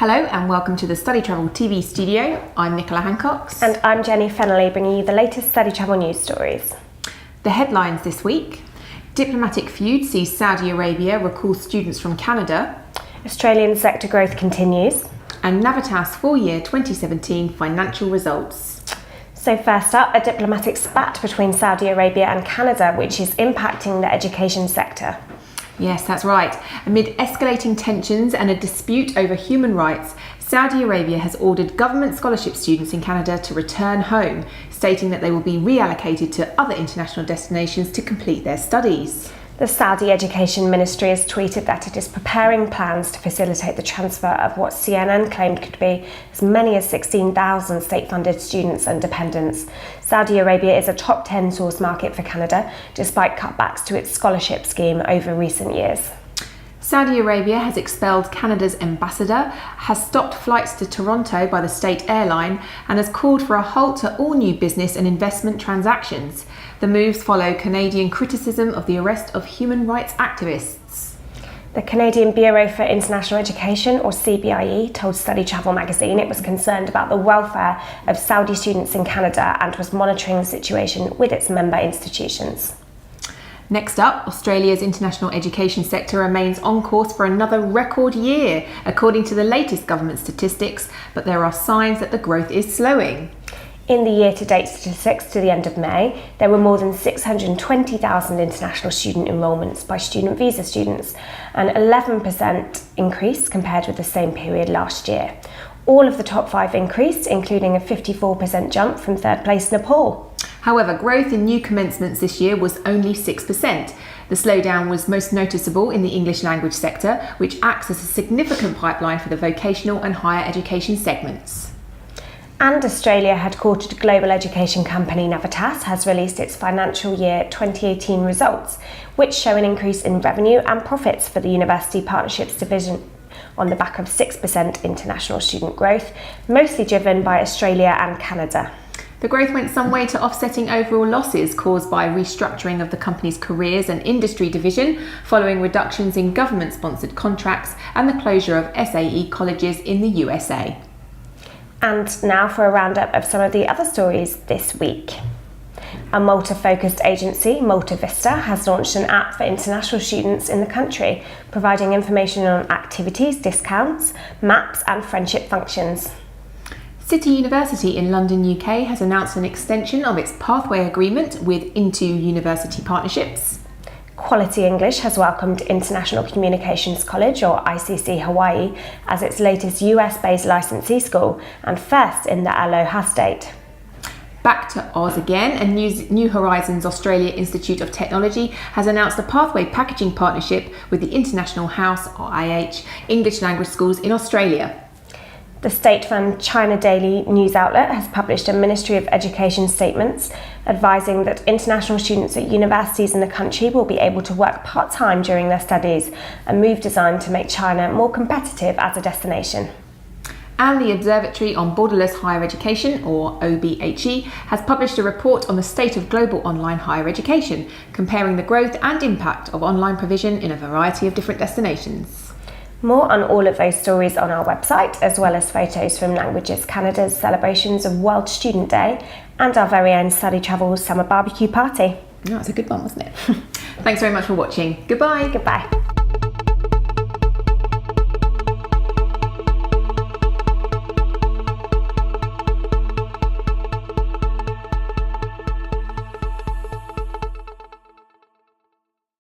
Hello and welcome to the StudyTravel TV studio. I'm Nicola Hancox. And I'm Jenny Fennelly, bringing you the latest StudyTravel news stories. The headlines this week: diplomatic feud sees Saudi Arabia recall students from Canada. Australian sector growth continues. And Navitas full-year 2017 financial results. So first up, a diplomatic spat between Saudi Arabia and Canada, which is impacting the education sector. Yes, that's right. Amid escalating tensions and a dispute over human rights, Saudi Arabia has ordered government scholarship students in Canada to return home, stating that they will be reallocated to other international destinations to complete their studies. The Saudi Education Ministry has tweeted that it is preparing plans to facilitate the transfer of what CNN claimed could be as many as 16,000 state-funded students and dependents. Saudi Arabia is a top 10 source market for Canada, despite cutbacks to its scholarship scheme over recent years. Saudi Arabia has expelled Canada's ambassador, has stopped flights to Toronto by the state airline, and has called for a halt to all new business and investment transactions. The moves follow Canadian criticism of the arrest of human rights activists. The Canadian Bureau for International Education, or CBIE, told StudyTravel magazine it was concerned about the welfare of Saudi students in Canada and was monitoring the situation with its member institutions. Next up, Australia's international education sector remains on course for another record year, according to the latest government statistics, but there are signs that the growth is slowing. In the year-to-date statistics to the end of May, there were more than 620,000 international student enrolments by student visa students, an 11% increase compared with the same period last year. All of the top 5 increased, including a 54% jump from third place Nepal. However, growth in new commencements this year was only 6%. The slowdown was most noticeable in the English language sector, which acts as a significant pipeline for the vocational and higher education segments. And Australia headquartered global education company Navitas has released its financial year 2018 results, which show an increase in revenue and profits for the University Partnerships division on the back of 6% international student growth, mostly driven by Australia and Canada. The growth went some way to offsetting overall losses caused by restructuring of the company's careers and industry division following reductions in government-sponsored contracts and the closure of SAE colleges in the USA. And now for a roundup of some of the other stories this week. A Malta-focused agency, Malta Vista, has launched an app for international students in the country, providing information on activities, discounts, maps and friendship functions. City University in London, UK has announced an extension of its pathway agreement with Into University Partnerships. Quality English has welcomed International Communications College, or ICC Hawaii, as its latest US-based licensee school and first in the Aloha state. Back to Oz again, and New Horizons Australia Institute of Technology has announced a pathway packaging partnership with the International House, or IH, English language schools in Australia. The state-run China Daily news outlet has published a Ministry of Education statement advising that international students at universities in the country will be able to work part-time during their studies, a move designed to make China more competitive as a destination. And the Observatory on Borderless Higher Education, or OBHE, has published a report on the state of global online higher education, comparing the growth and impact of online provision in a variety of different destinations. More on all of those stories on our website, as well as photos from Languages Canada's celebrations of World Student Day and our very own StudyTravel summer barbecue party. Oh, that's a good one, wasn't it? Thanks very much for watching. Goodbye. Goodbye.